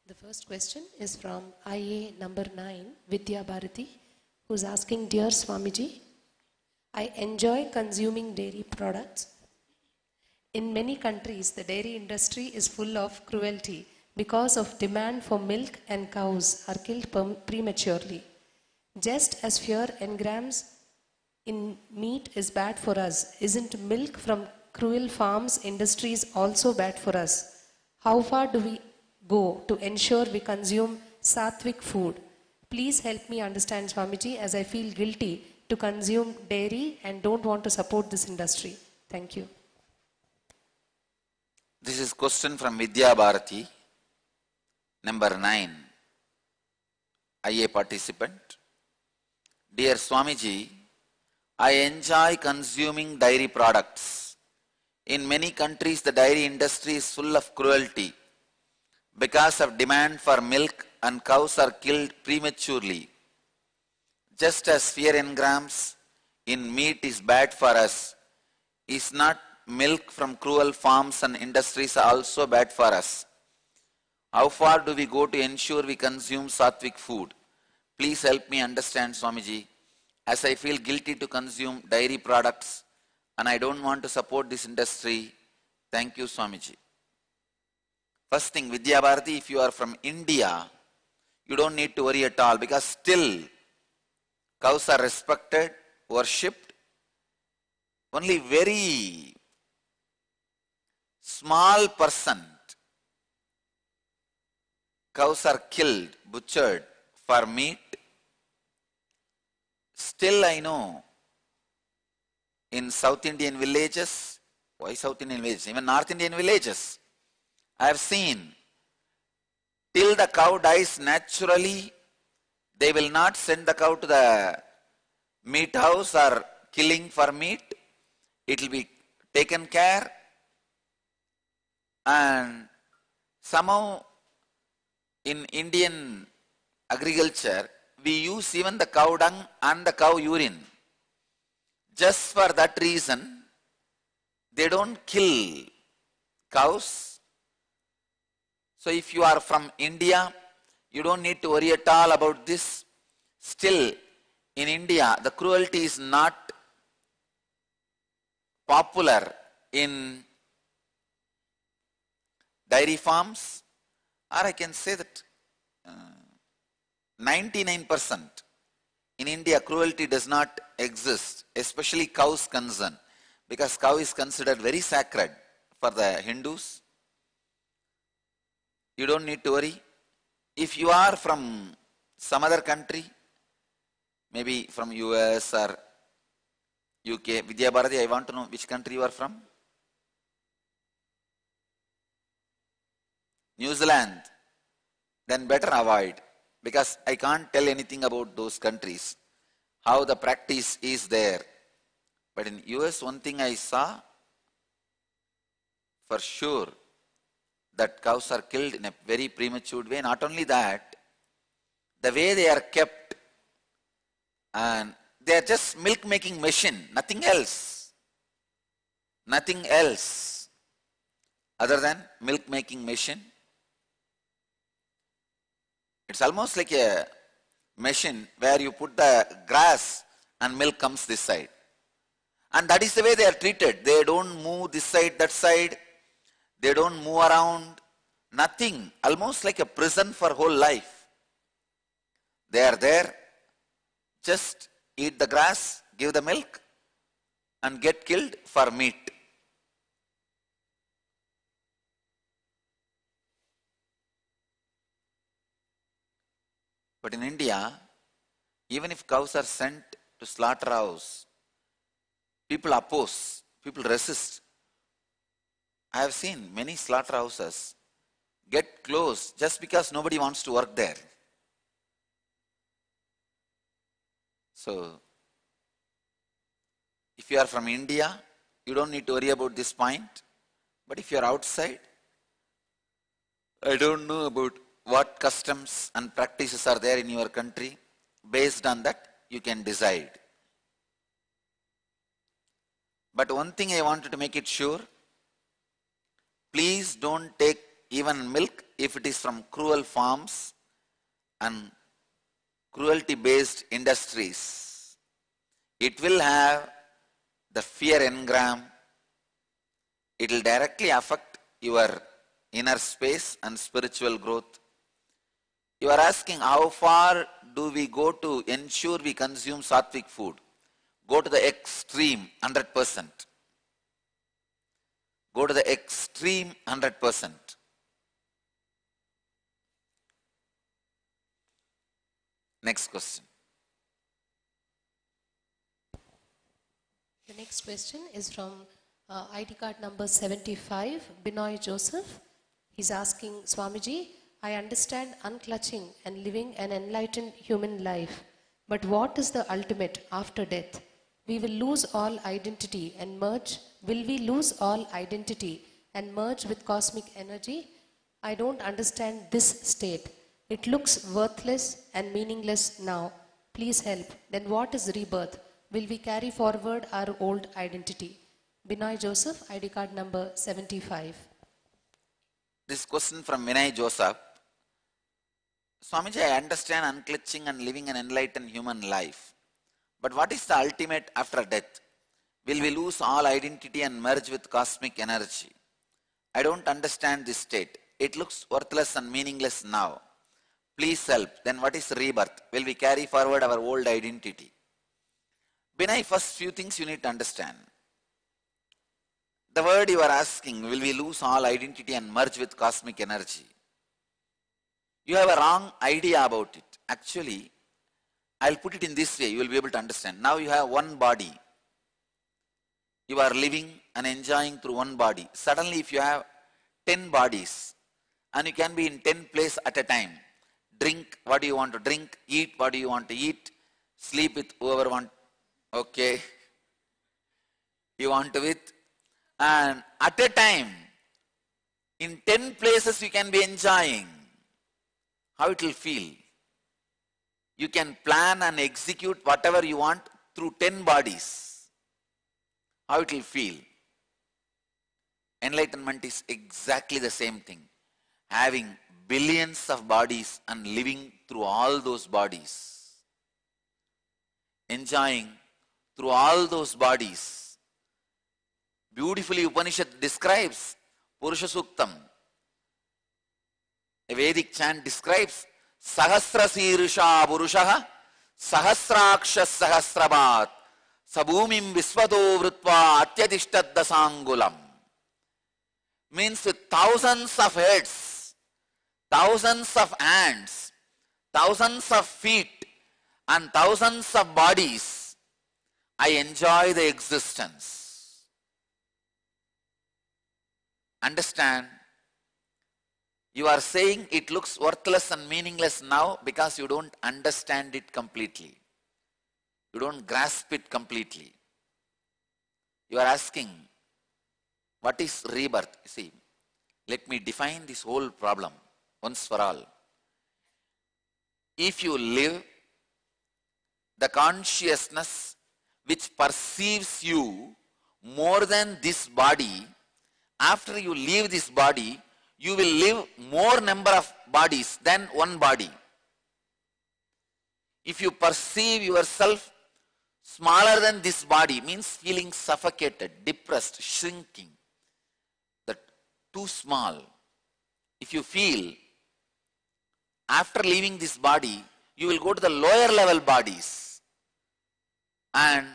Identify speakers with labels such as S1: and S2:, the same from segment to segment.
S1: The first question is from IA number 9, Vidya Bharati, who is asking, Dear Swamiji, I enjoy consuming dairy products. In many countries, the dairy industry is full of cruelty because of demand for milk, and cows are killed prematurely. Just as fewer engrams in meat is bad for us, isn't milk from cruel farms industries also bad for us? How far do we go to ensure we consume sattvic food? Please help me understand, Swamiji, as I feel guilty to consume dairy and don't want to support this industry. Thank you.
S2: This is question from Vidya Bharati, number 9, IA participant. Dear Swamiji, I enjoy consuming dairy products. In many countries, the dairy industry is full of cruelty because of demand for milk, and cows are killed prematurely. Just as fewer engrams in meat is bad for us, is not milk from cruel farms and industries also bad for us? How far do we go to ensure we consume sattvic food? Please help me understand, Swamiji, as I feel guilty to consume dairy products and I don't want to support this industry. Thank you, Swamiji. First thing, Vidya Bharati, if you are from India, you don't need to worry at all, because still cows are respected, worshipped. Only very small percent cows are killed, butchered for meat. Still I know in South Indian villages, why South Indian villages, even North Indian villages, I have seen till the cow dies naturally, they will not send the cow to the meat house or killing for meat. It will be taken care, and somehow in Indian agriculture, we use even the cow dung and the cow urine. Just for that reason, they don't kill cows. So if you are from India, you don't need to worry at all about this. Still, in India, the cruelty is not popular in dairy farms, or I can say that 99% in India cruelty does not exist, especially cows concern, because cow is considered very sacred for the Hindus. You don't need to worry. If you are from some other country, maybe from US or UK, Vidya Bharati, I want to know which country you are from. New Zealand, then better avoid, because I can't tell anything about those countries, how the practice is there. But in US, one thing I saw for sure, that cows are killed in a very premature way. Not only that, the way they are kept, and they are just milk making machine, nothing else. Nothing else other than milk making machine. It's almost like a machine where you put the grass and milk comes this side. And that is the way they are treated. They don't move this side, that side. They don't move around. Nothing. Almost like a prison for whole life. They are there. Just eat the grass, give the milk, and get killed for meat. But in India, even if cows are sent to slaughterhouse, people oppose, people resist. I have seen many slaughterhouses get closed just because nobody wants to work there. So, if you are from India, you don't need to worry about this point. But if you are outside, I don't know about what customs and practices are there in your country. Based on that, you can decide. But one thing I wanted to make it sure, please don't take even even milk, if it is from cruel farms and cruelty-based industries, it will have the fear engram. It will directly affect your inner space and spiritual growth. You are asking how far do we go to ensure we consume sattvic food? Go to the extreme 100%. Go to the extreme 100%. Next question.
S1: The next question is from ID card number 75, Binoy Joseph. He's asking, Swamiji, I understand unclutching and living an enlightened human life, but what is the ultimate after death? We will lose all identity and merge. Will we lose all identity and merge with cosmic energy? I don't understand this state. It looks worthless and meaningless now. Please help. Then what is rebirth? Will we carry forward our old identity? Binoy Joseph, ID card number 75.
S2: This question from Vinay Joseph. Swamiji, I understand unclutching and living an enlightened human life. But what is the ultimate after death? Will we lose all identity and merge with cosmic energy? I don't understand this state. It looks worthless and meaningless now. Please help. Then what is rebirth? Will we carry forward our old identity? Binay, first few things you need to understand. The word you are asking, will we lose all identity and merge with cosmic energy? You have a wrong idea about it. Actually, I'll put it in this way, you will be able to understand. Now you have one body. You are living and enjoying through one body. Suddenly if you have 10 bodies and you can be in 10 places at a time, drink what do you want to drink, eat what do you want to eat, sleep with whoever want, okay, you want to with, and at a time, in 10 places you can be enjoying. How it will feel? You can plan and execute whatever you want through 10 bodies. How it will feel? Enlightenment is exactly the same thing. Having billions of bodies and living through all those bodies. Enjoying through all those bodies. Beautifully Upanishad describes Purusha Suktam. A Vedic chant describes Sahasra Sirsha Purushaha Sahasraksha Sahasrabat Sabhumim Visvato Vrutva Atyadishtad Dasangulam. Means with thousands of heads, thousands of hands, thousands of feet and thousands of bodies, I enjoy the existence. Understand? You are saying it looks worthless and meaningless now because you don't understand it completely. You don't grasp it completely. You are asking, what is rebirth? See, let me define this whole problem once for all. If you live, the consciousness which perceives you more than this body, after you leave this body, you will live more number of bodies than one body. If you perceive yourself smaller than this body, means feeling suffocated, depressed, shrinking, that too small. If you feel after leaving this body, you will go to the lower level bodies and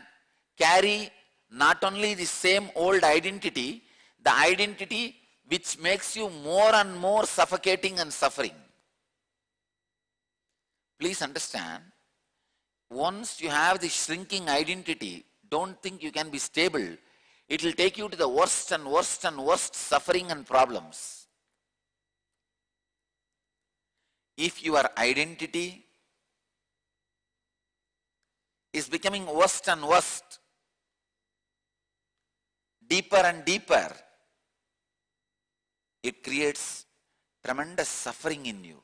S2: carry not only the same old identity, the identity which makes you more and more suffocating and suffering. Please understand, once you have the shrinking identity, don't think you can be stable. It will take you to the worst and worst and worst suffering and problems. If your identity is becoming worst and worst, deeper and deeper, it creates tremendous suffering in you.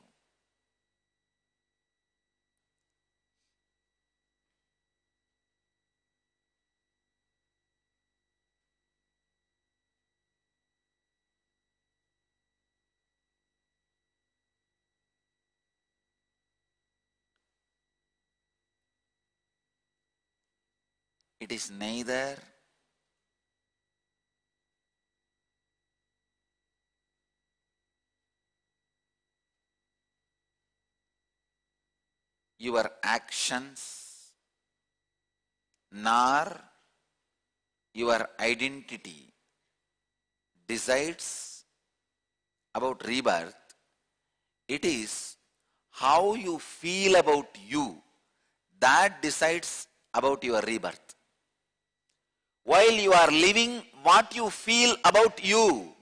S2: It is neither your actions nor your identity decides about rebirth. It is how you feel about you that decides about your rebirth. While you are living, what you feel about you,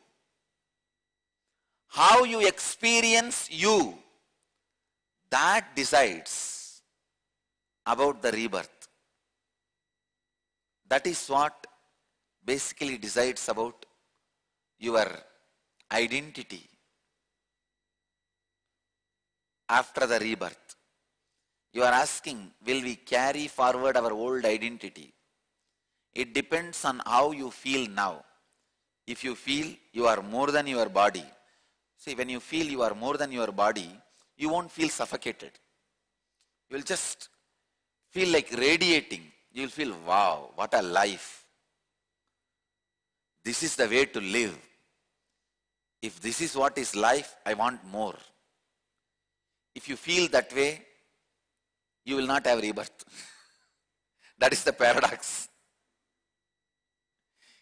S2: how you experience you, that decides about the rebirth. That is what basically decides about your identity after the rebirth. You are asking, will we carry forward our old identity? It depends on how you feel now. If you feel you are more than your body, see, when you feel you are more than your body, you won't feel suffocated. You will just feel like radiating. You will feel, wow, what a life. This is the way to live. If this is what is life, I want more. If you feel that way, you will not have rebirth. That is the paradox.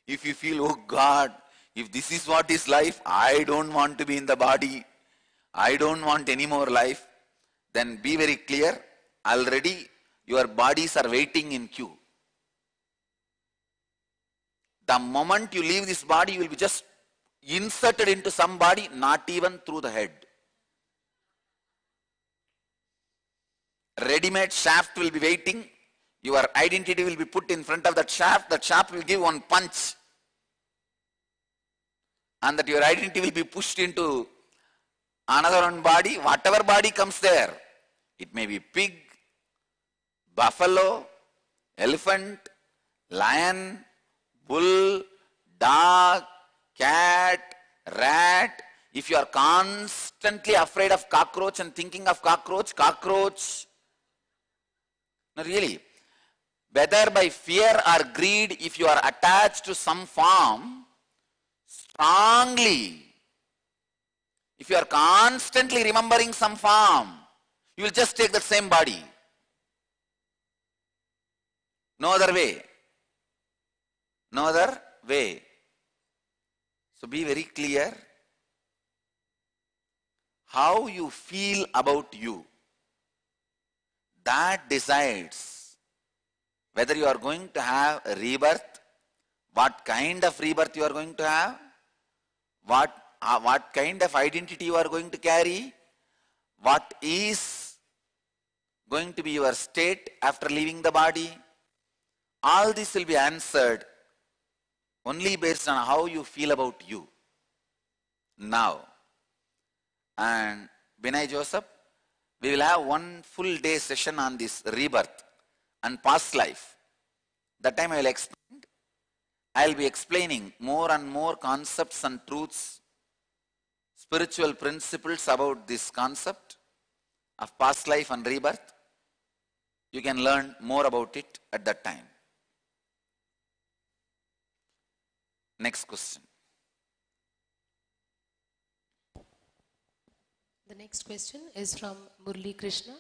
S2: If you feel, oh God, if this is what is life, I don't want to be in the body, I don't want any more life, then be very clear, already your bodies are waiting in queue. The moment you leave this body, you will be just inserted into some body, not even through the head. Ready-made shaft will be waiting. Your identity will be put in front of that shaft. That shaft will give one punch. And that your identity will be pushed into another one body. Whatever body comes there. It may be pig, buffalo, elephant, lion, bull, dog, cat, rat. If you are constantly afraid of cockroach and thinking of cockroach, no, really, whether by fear or greed, if you are attached to some form, strongly, if you are constantly remembering some form, you will just take the same body. No other way. No other way. So be very clear how you feel about you. That decides whether you are going to have a rebirth, what kind of rebirth you are going to have, what kind of identity you are going to carry, what is going to be your state after leaving the body. All this will be answered only based on how you feel about you now. And Binay Joseph, we will have one full day session on this rebirth and past life. That time I will be explaining more and more concepts and truths, spiritual principles about this concept of past life and rebirth. You can learn more about it at that time. Next question.
S1: The next question is from Murli Krishna,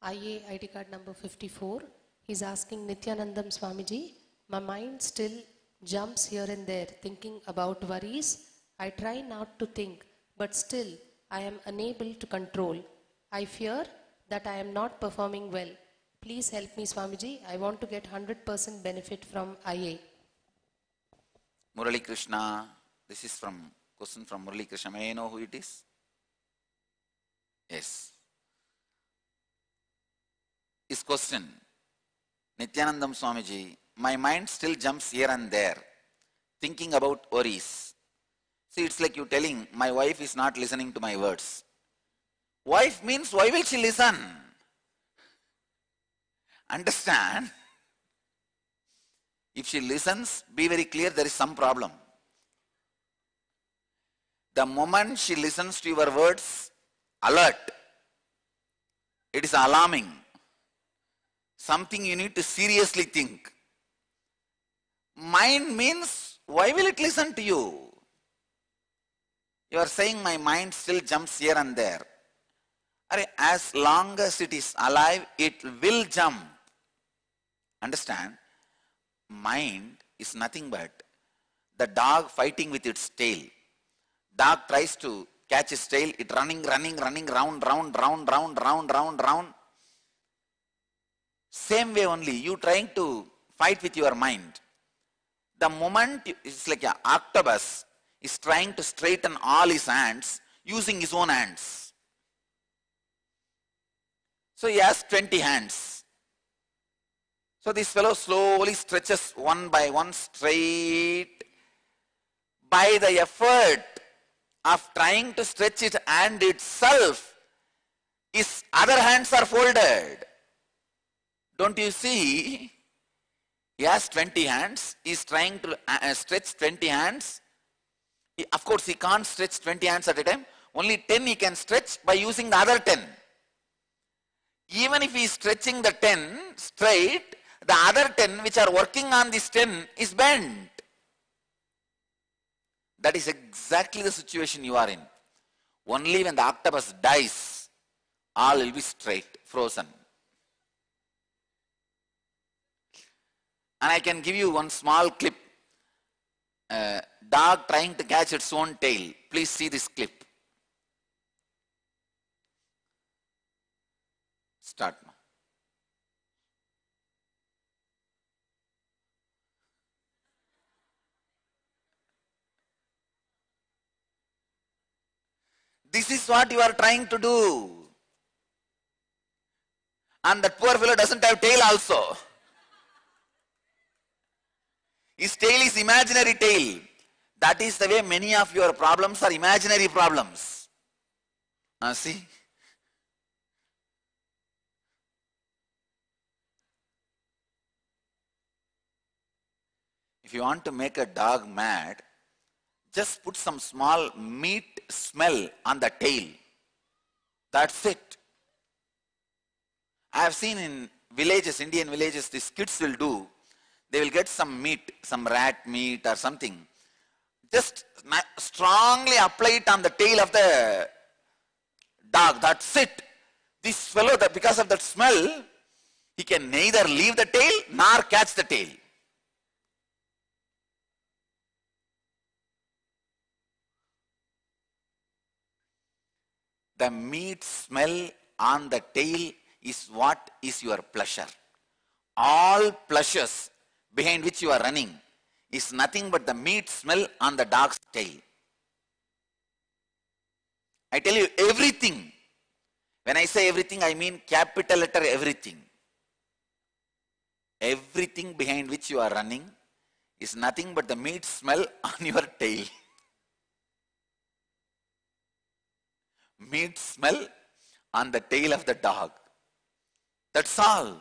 S1: IA ID card number 54. He's asking Nityanandam Swamiji, my mind still jumps here and there thinking about worries. I try not to think, but still I am unable to control. I fear that I am not performing well. Please help me, Swamiji. I want to get 100% benefit from IA.
S2: Murali Krishna, this is from question from Murali Krishna. May I know who it is? Yes. His question, Nityanandam Swamiji, my mind still jumps here and there, thinking about worries. See, it's like you telling, my wife is not listening to my words. Wife means, why will she listen? Understand? If she listens, be very clear, there is some problem. The moment she listens to your words, alert. It is alarming. Something you need to seriously think. mind means, why will it listen to you? You are saying my mind still jumps here and there. As long as it is alive, it will jump. Understand? Mind is nothing but the dog fighting with its tail. Dog tries to catch its tail, it running, round. Same way only, you trying to fight with your mind. The moment, it's like an octopus is trying to straighten all his hands using his own hands. So he has 20 hands. So this fellow slowly stretches one by one straight. By the effort of trying to stretch its hand itself, his other hands are folded. Don't you see? He has 20 hands. He is trying to stretch 20 hands. Of course, he can't stretch 20 hands at a time. Only 10 he can stretch by using the other 10. Even if he is stretching the 10 straight, the other 10 which are working on this 10 is bent. That is exactly the situation you are in. Only when the octopus dies, all will be straight, frozen. And I can give you one small clip. Dog trying to catch its own tail. Please see this clip. Start now. This is what you are trying to do. And that poor fellow doesn't have tail also. His tail is imaginary tail. That is the way many of your problems are imaginary problems. See? If you want to make a dog mad, just put some small meat smell on the tail. That's it. I have seen in villages, Indian villages, these kids will do. They will get some meat, some rat meat or something. Just strongly apply it on the tail of the dog. That's it. This fellow, because of that smell, he can neither leave the tail nor catch the tail. The meat smell on the tail is what is your pleasure. All pleasures behind which you are running is nothing but the meat smell on the dog's tail. I tell you, everything. When I say everything, I mean capital letter everything. Everything behind which you are running is nothing but the meat smell on your tail. Meat smell on the tail of the dog. That's all.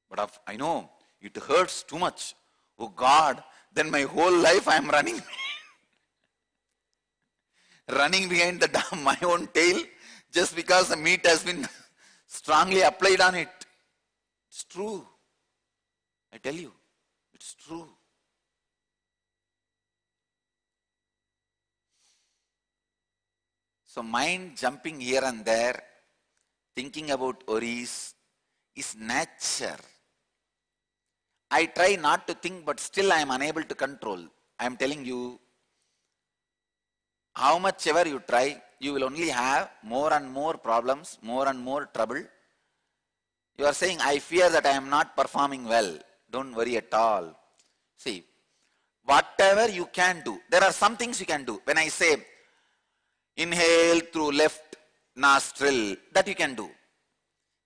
S2: But I know it hurts too much. Oh God, then my whole life I am running. Running behind the dog, my own tail, just because the meat has been strongly applied on it. It's true. I tell you, it's true. So mind jumping here and there, thinking about worries, is nature. I try not to think, but still I am unable to control. I am telling you, how much ever you try, you will only have more and more problems, more and more trouble. You are saying, I fear that I am not performing well. Don't worry at all. See, whatever you can do, there are some things you can do. When I say, inhale through left nostril, that you can do.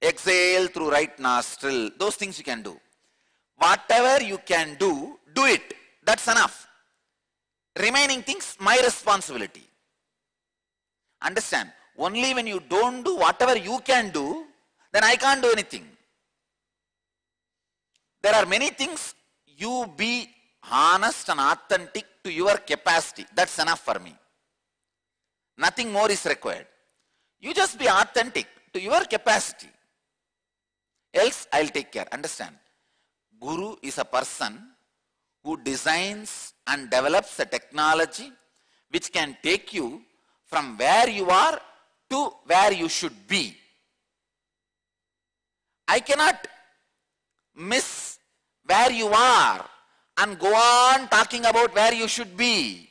S2: Exhale through right nostril, those things you can do. Whatever you can do, do it. That's enough. Remaining things, my responsibility. Understand? Only when you don't do whatever you can do, then I can't do anything. There are many things, you be honest and authentic to your capacity. That's enough for me. Nothing more is required. You just be authentic to your capacity. Else I'll take care. Understand? Guru is a person who designs and develops a technology which can take you from where you are to where you should be. I cannot miss where you are and go on talking about where you should be.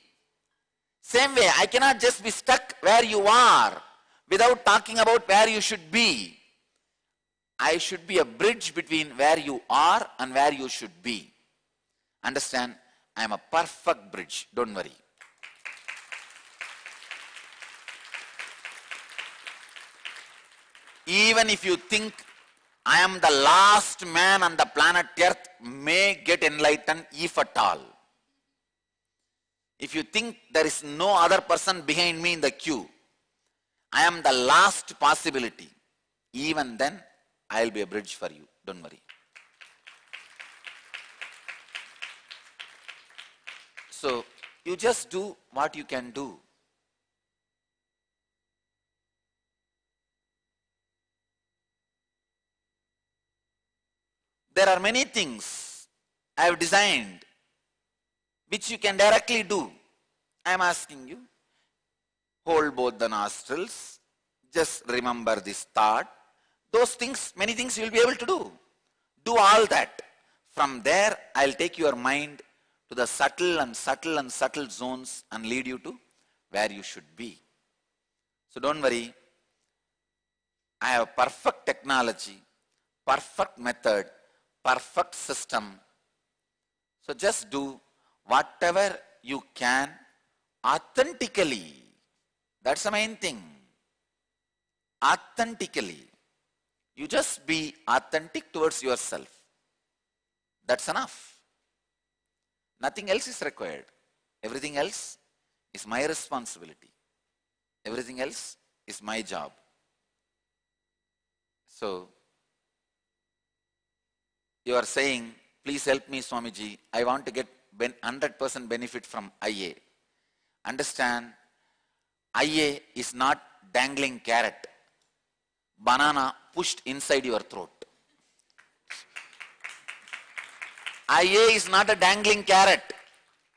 S2: Same way, I cannot just be stuck where you are without talking about where you should be. I should be a bridge between where you are and where you should be. Understand? I am a perfect bridge. Don't worry. Even if you think I am the last man on the planet Earth, may get enlightened if at all. If you think there is no other person behind me in the queue, I am the last possibility. Even then, I will be a bridge for you. Don't worry. So, you just do what you can do. There are many things I have designed which you can directly do. I am asking you, hold both the nostrils, just remember this thought. Those things, many things you will be able to do. Do all that. From there, I will take your mind to the subtle and subtle and subtle zones and lead you to where you should be. So don't worry. I have perfect technology, perfect method, perfect system. So just do whatever you can authentically. That's the main thing. Authentically. You just be authentic towards yourself. That's enough. Nothing else is required. Everything else is my responsibility. Everything else is my job. So, you are saying, please help me, Swamiji. I want to get 100% benefit from IA. Understand, IA is not dangling carrot. Banana pushed inside your throat. IA is not a dangling carrot.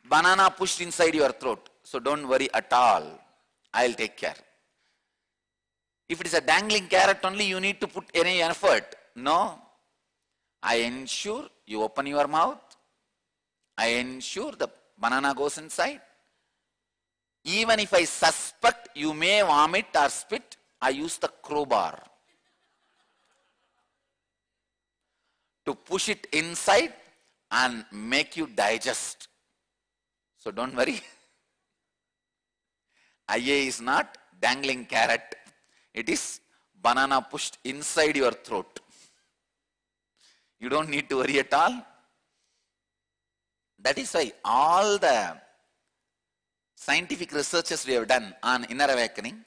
S2: Banana pushed inside your throat. So don't worry at all. I'll take care. If it is a dangling carrot only, you need to put any effort. No. I ensure you open your mouth. I ensure the banana goes inside. Even if I suspect you may vomit or spit, I use the crowbar to push it inside and make you digest. So don't worry. IA is not dangling carrot. It is banana pushed inside your throat. You don't need to worry at all. That is why all the scientific researches we have done on inner awakening,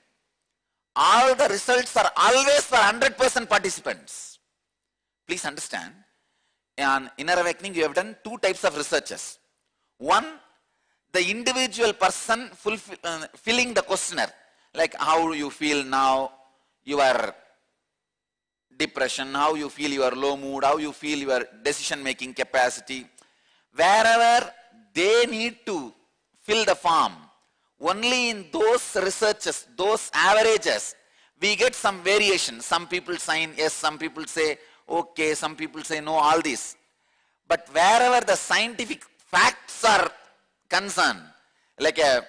S2: all the results are always for 100% participants. Please understand, on inner awakening you have done two types of researches. One, the individual person filling the questionnaire, like how you feel now, your depression, how you feel your low mood, how you feel your decision making capacity. Wherever they need to fill the form, only in those researches, those averages, we get some variation. Some people sign yes, some people say okay, some people say no, all this. But wherever the scientific facts are concerned, like a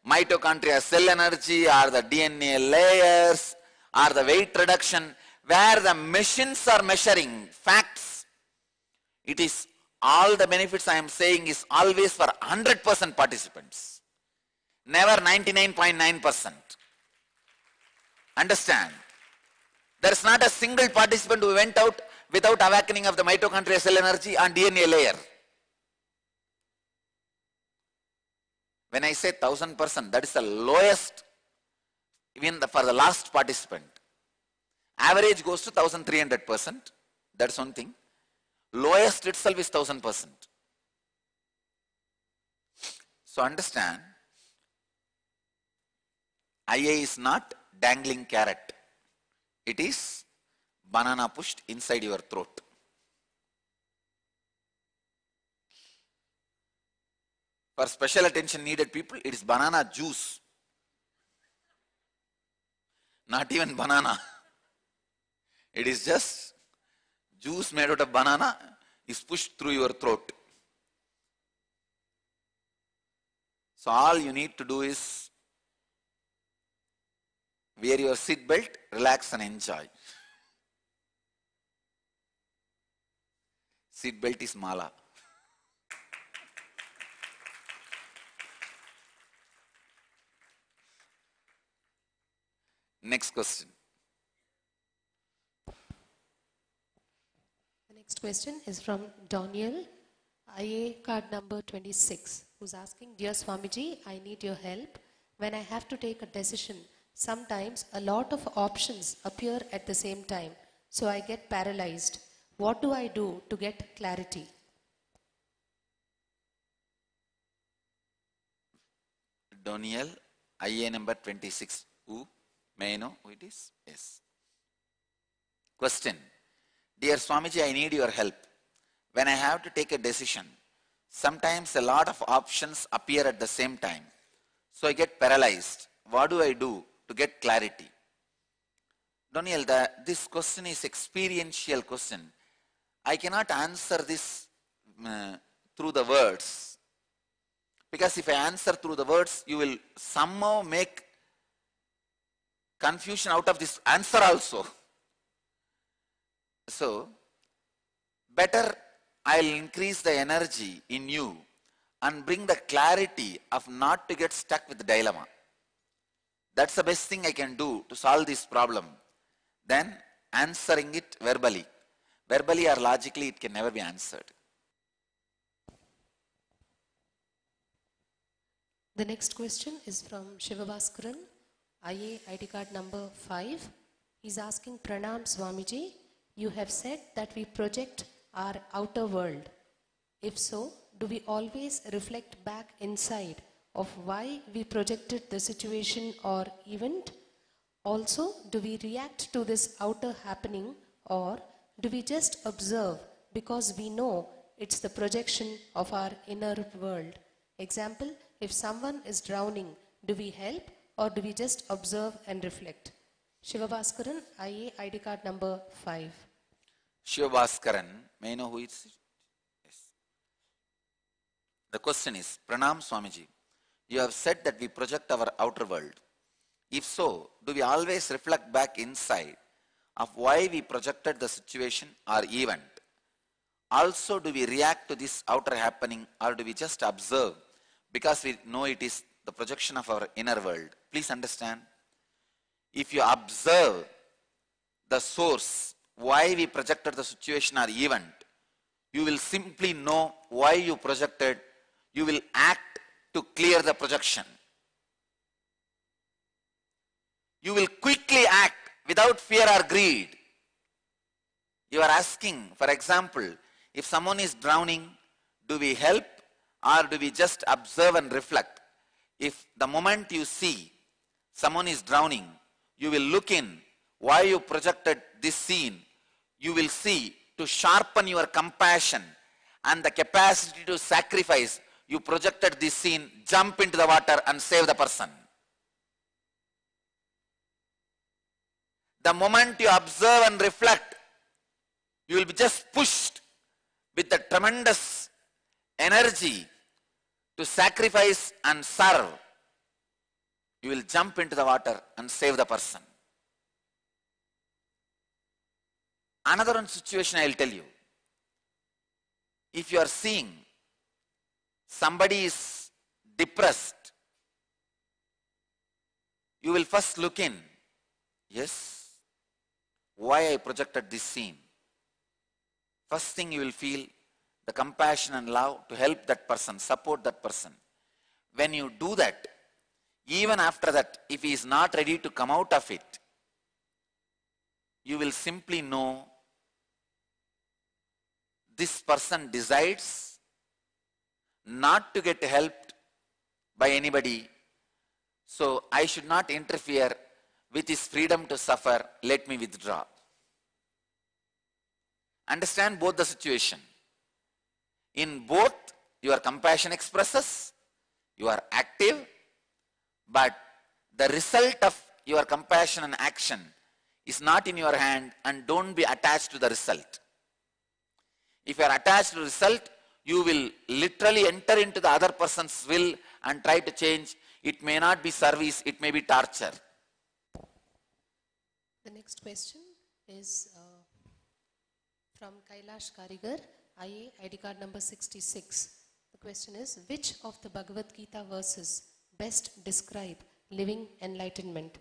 S2: mitochondria cell energy or the DNA layers or the weight reduction, where the machines are measuring facts, it is all the benefits I am saying is always for 100% participants, never 99.9%. Understand? There is not a single participant who went out without awakening of the mitochondrial cell energy and DNA layer. When I say 1000%, that is the lowest even for the last participant. Average goes to 1300%. That's one thing. Lowest itself is 1000%. So understand, IA is not dangling carrot. It is banana pushed inside your throat. For special attention needed people, it is banana juice. Not even banana. It is just juice made out of banana is pushed through your throat. So all you need to do is wear your seat belt, relax and enjoy. Seat belt is mala. Next question.
S1: The next question is from Daniel, IA card number 26, who's asking, Dear Swamiji, I need your help. When I have to take a decision, sometimes a lot of options appear at the same time, so I get paralyzed. What do I do to get clarity?
S2: Daniel, IA number 26. Who? May I know who it is? Yes. Question. Dear Swamiji, I need your help. When I have to take a decision, sometimes a lot of options appear at the same time. So I get paralyzed. What do I do to get clarity? Daniel, this question is experiential question. I cannot answer this through the words. Because if I answer through the words, you will somehow make confusion out of this answer also. So, better I'll increase the energy in you and bring the clarity of not to get stuck with the dilemma. That's the best thing I can do to solve this problem. Then answering it verbally. Verbally or logically, it can never be answered.
S1: The next question is from Shivabhaskaran, IA ID card number 5. He's asking, Pranam Swamiji, you have said that we project our outer world. If so, do we always reflect back inside of why we projected the situation or event? Also, do we react to this outer happening, or do we just observe because we know it's the projection of our inner world? Example, if someone is drowning, do we help or do we just observe and reflect? Shivabhaskaran, IA ID card number 5.
S2: Shivabhaskaran, may I know who it is? Yes. The question is, Pranam Swamiji, you have said that we project our outer world. If so, do we always reflect back inside of why we projected the situation or event? Also, do we react to this outer happening or do we just observe because we know it is the projection of our inner world? Please understand, if you observe the source, why we projected the situation or event, you will simply know why you projected. You will act to clear the projection. You will quickly act without fear or greed. You are asking, for example, if someone is drowning, do we help or do we just observe and reflect? If the moment you see someone is drowning, you will look in why you projected this scene. You will see to sharpen your compassion and the capacity to sacrifice. You projected this scene, jump into the water and save the person. The moment you observe and reflect, you will be just pushed with the tremendous energy to sacrifice and serve. You will jump into the water and save the person. Another one situation I will tell you. If you are seeing somebody is depressed, you will first look in, yes, why I projected this scene. First thing you will feel the compassion and love to help that person, support that person. When you do that, even after that, if he is not ready to come out of it, you will simply know this person decides not to get helped by anybody, so I should not interfere with his freedom to suffer, let me withdraw. Understand both the situation. In both, your compassion expresses, You are active, but the result of your compassion and action is not in your hand, and don't be attached to the result. If you are attached to the result, you will literally enter into the other person's will and try to change. It may not be service, it may be torture.
S1: The next question is from Kailash Karigar, IA, ID card number 66. The question is, which of the Bhagavad Gita verses best describe living enlightenment?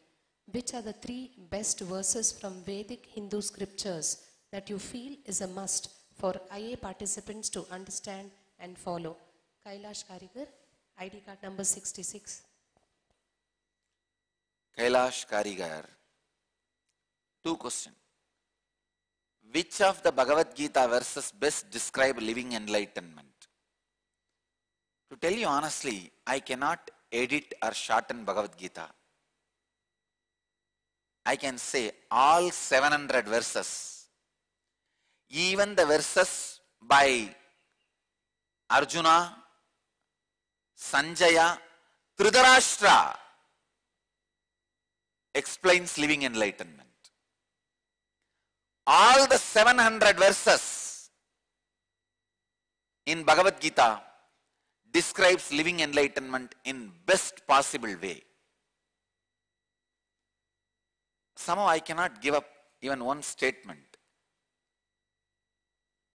S1: Which are the 3 best verses from Vedic Hindu scriptures that you feel is a must for IA participants to understand and follow? Kailash Karigar, ID card number 66.
S2: Kailash Karigar, 2 questions. Which of the Bhagavad Gita verses best describe living enlightenment? To tell you honestly, I cannot edit or shorten Bhagavad Gita. I can say all 700 verses, even the verses by Arjuna, Sanjaya, Dhritarashtra explains living enlightenment. All the 700 verses in Bhagavad Gita describes living enlightenment in best possible way. Somehow I cannot give up even one statement.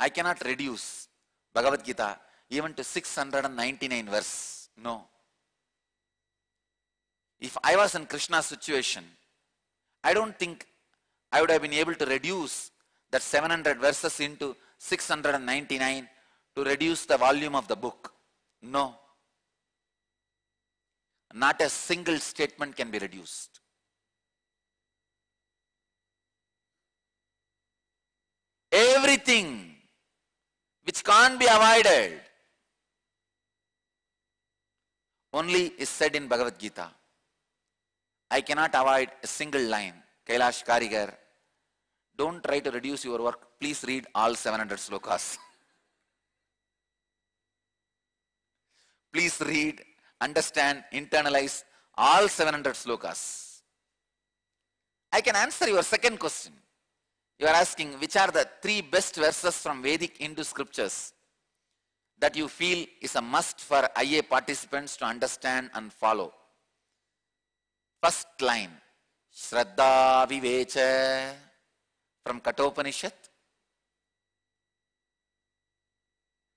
S2: I cannot reduce Bhagavad Gita even to 699 verse. No. If I was in Krishna's situation, I don't think I would have been able to reduce that 700 verses into 699 to reduce the volume of the book. No. Not a single statement can be reduced. Everything which can't be avoided only is said in Bhagavad Gita. I cannot avoid a single line. Kailash Karigar, don't try to reduce your work. Please read all 700 slokas. Please read, understand, internalize all 700 slokas. I can answer your second question. You are asking which are the 3 best verses from Vedic Hindu scriptures that you feel is a must for IA participants to understand and follow. First line, Shraddha Vivecha from Kathopanishad.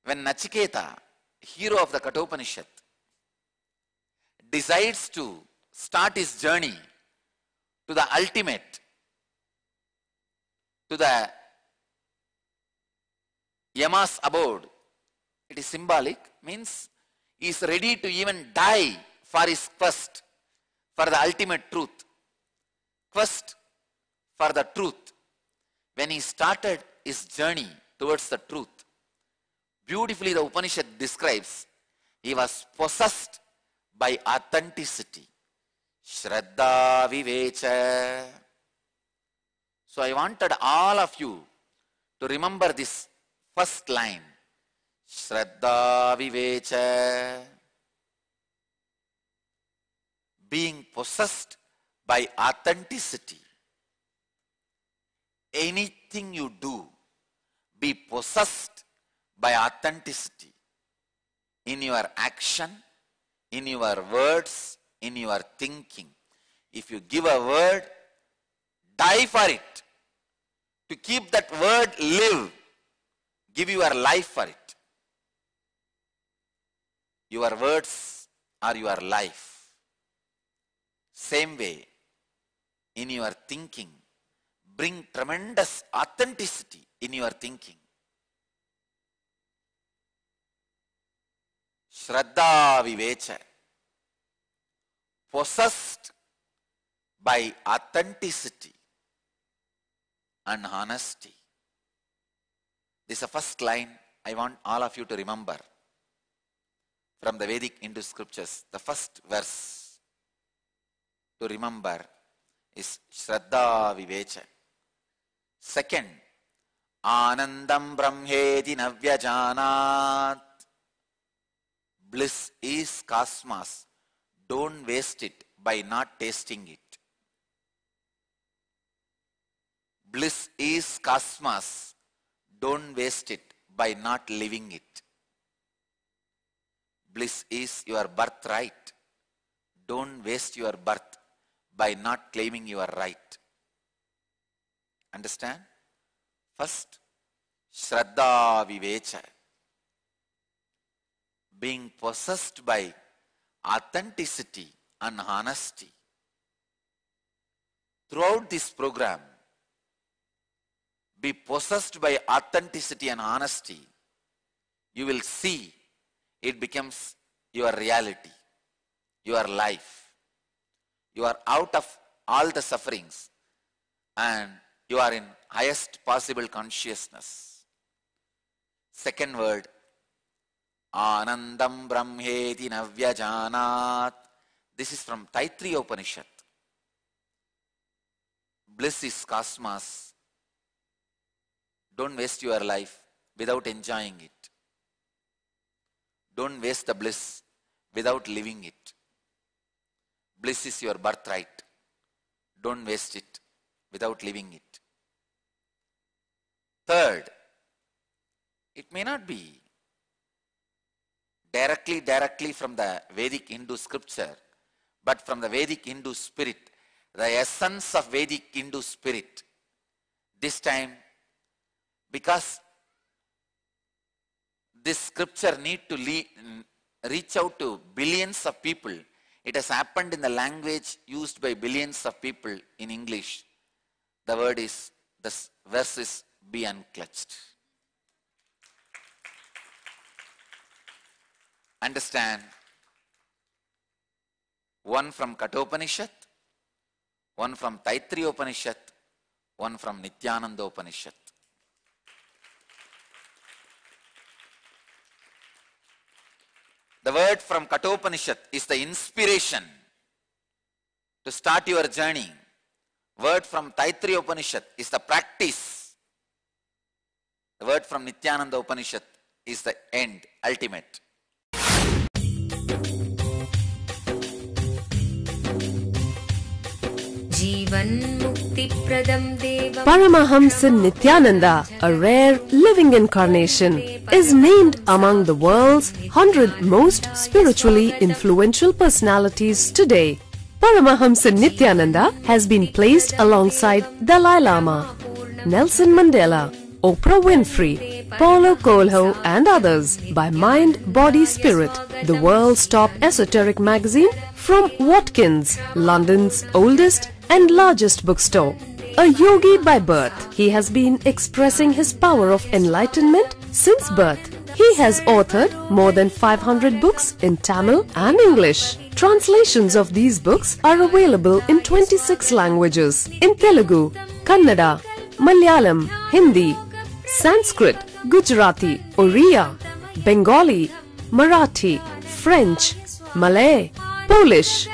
S2: When Nachiketa, hero of the Kathopanishad, decides to start his journey to the ultimate, to the Yama's abode, it is symbolic, means he is ready to even die for his quest for the ultimate truth. Quest for the truth. When he started his journey towards the truth, beautifully the Upanishad describes, he was possessed by authenticity. Shraddha Vivecha. So I wanted all of you to remember this first line. Shraddha Vivecha. Being possessed by authenticity. Anything you do, be possessed by authenticity. In your action, in your words, in your thinking. If you give a word, die for it. To keep that word live, give your life for it. Your words are your life. Same way, in your thinking, bring tremendous authenticity in your thinking. Shraddha Vivecha. Possessed by authenticity and honesty. This is the first line I want all of you to remember from the Vedic Hindu scriptures. The first verse to remember is Shraddha Vivecha. Second, Anandam Brahmeti Navyajanat. Bliss is cosmos. Don't waste it by not tasting it. Bliss is cosmos. Don't waste it by not living it. Bliss is your birthright. Don't waste your birth by not claiming your right. Understand? First, Shraddha Vivecha. Being possessed by authenticity and honesty. Throughout this program, be possessed by authenticity and honesty. You will see it becomes your reality, your life. You are out of all the sufferings and you are in highest possible consciousness. Second word, Anandam Brahmeti Navyajanat. This is from Taittiriya Upanishad. Bliss is cosmos. Don't waste your life without enjoying it. Don't waste the bliss without living it. Bliss is your birthright. Don't waste it without living it. Third, it may not be directly from the Vedic Hindu scripture, but from the Vedic Hindu spirit, the essence of Vedic Hindu spirit. This time, because this scripture need to reach out to billions of people, it has happened in the language used by billions of people in English. The word is, the verse is, be unclutched. Understand? One from Kathopanishad, one from Taittiriya Upanishad, one from Nityananda Upanishad. The word from Kathopanishad is the inspiration to start your journey. Word from Taittiriya Upanishad is the practice. The word from Nityananda Upanishad is the end, ultimate.
S3: Paramahamsa Nityananda, a rare living incarnation, is named among the world's 100 most spiritually influential personalities today. Paramahamsa Nityananda has been placed alongside Dalai Lama, Nelson Mandela, Oprah Winfrey, Paulo Coelho and others by Mind, Body, Spirit, the world's top esoteric magazine from Watkins, London's oldest and largest bookstore. A yogi by birth, he has been expressing his power of enlightenment since birth. He has authored more than 500 books in Tamil and English. Translations of these books are available in 26 languages in Telugu, Kannada, Malayalam, Hindi, Sanskrit, Gujarati, Oriya, Bengali, Marathi, French, Malay, Polish,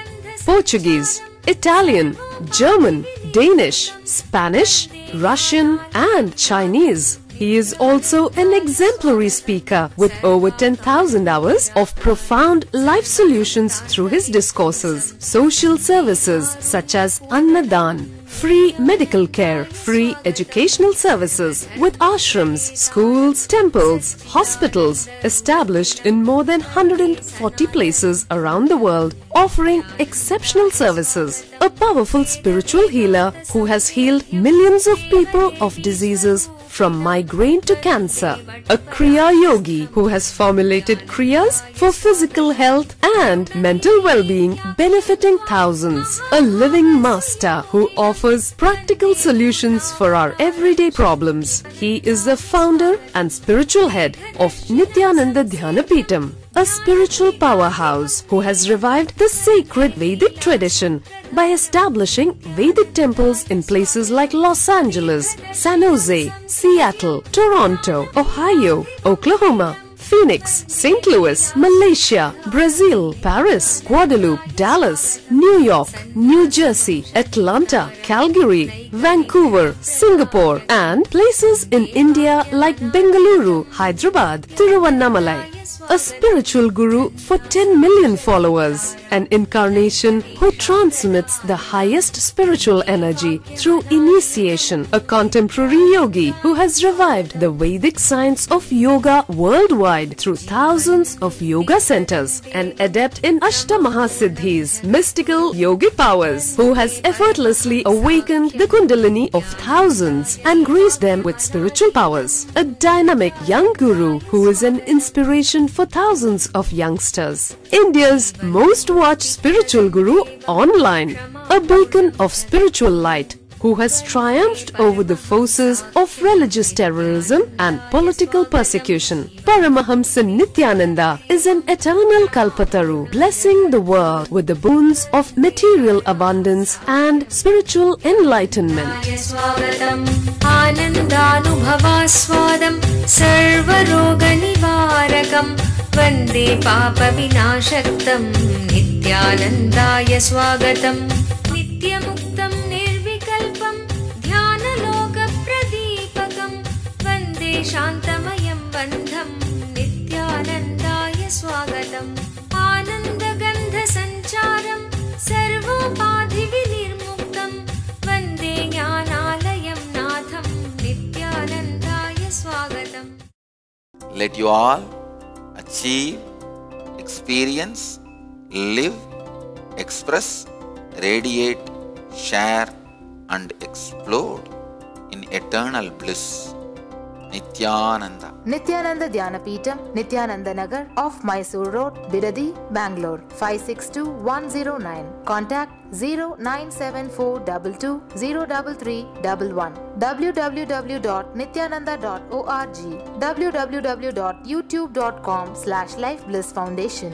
S3: Portuguese, Italian, German, Danish, Spanish, Russian and Chinese. He is also an exemplary speaker with over 10,000 hours of profound life solutions through his discourses. Social services such as Annadan, free medical care, free educational services with ashrams, schools, temples, hospitals established in more than 140 places around the world, offering exceptional services. A powerful spiritual healer who has healed millions of people of diseases from migraine to cancer. A Kriya Yogi who has formulated Kriyas for physical health and mental well-being, benefiting thousands. A living master who offers practical solutions for our everyday problems. He is the founder and spiritual head of Nityananda Dhyanapitham, a spiritual powerhouse who has revived the sacred Vedic tradition by establishing Vedic temples in places like Los Angeles, San Jose, Seattle, Toronto, Ohio, Oklahoma, Phoenix, St. Louis, Malaysia, Brazil, Paris, Guadeloupe, Dallas, New York, New Jersey, Atlanta, Calgary, Vancouver, Singapore, and places in India like Bengaluru, Hyderabad, Tiruvannamalai. a spiritual guru for 10 million followers, an incarnation who transmits the highest spiritual energy through initiation, a contemporary yogi who has revived the Vedic science of yoga worldwide through thousands of yoga centers, an adept in Ashtamahasiddhis, mystical yogic powers, who has effortlessly awakened the Kundalini of thousands and graced them with spiritual powers, a dynamic young guru who is an inspiration for thousands of youngsters, India's most watched spiritual guru online, a beacon of spiritual light who has triumphed over the forces of religious terrorism and political persecution. Paramahamsa Nityananda is an eternal Kalpataru, blessing the world with the boons of material abundance and spiritual enlightenment.
S4: Anandanubhavaswadam sarvaroganivarakam vande papa vinashaktam Nityanandaya swagatam nityamuktam nirvikalpam dhyanaloka pradipakam vande shantamayam bandham Nityanandaya swagatam anandagandha sancharam sarvopadhi vinirmuktam vande jnanalayam natham Nityanandaya swagatam.
S2: Let you all achieve, experience, live, express, radiate, share and explode in eternal bliss. Nityananda.
S5: Nityananda Dhyanapitham, Nityananda Nagar off Mysore Road, Bidadi, Bangalore 562109. Contact 09742203311. www.nityananda.org. www.youtube.com/Life Bliss Foundation.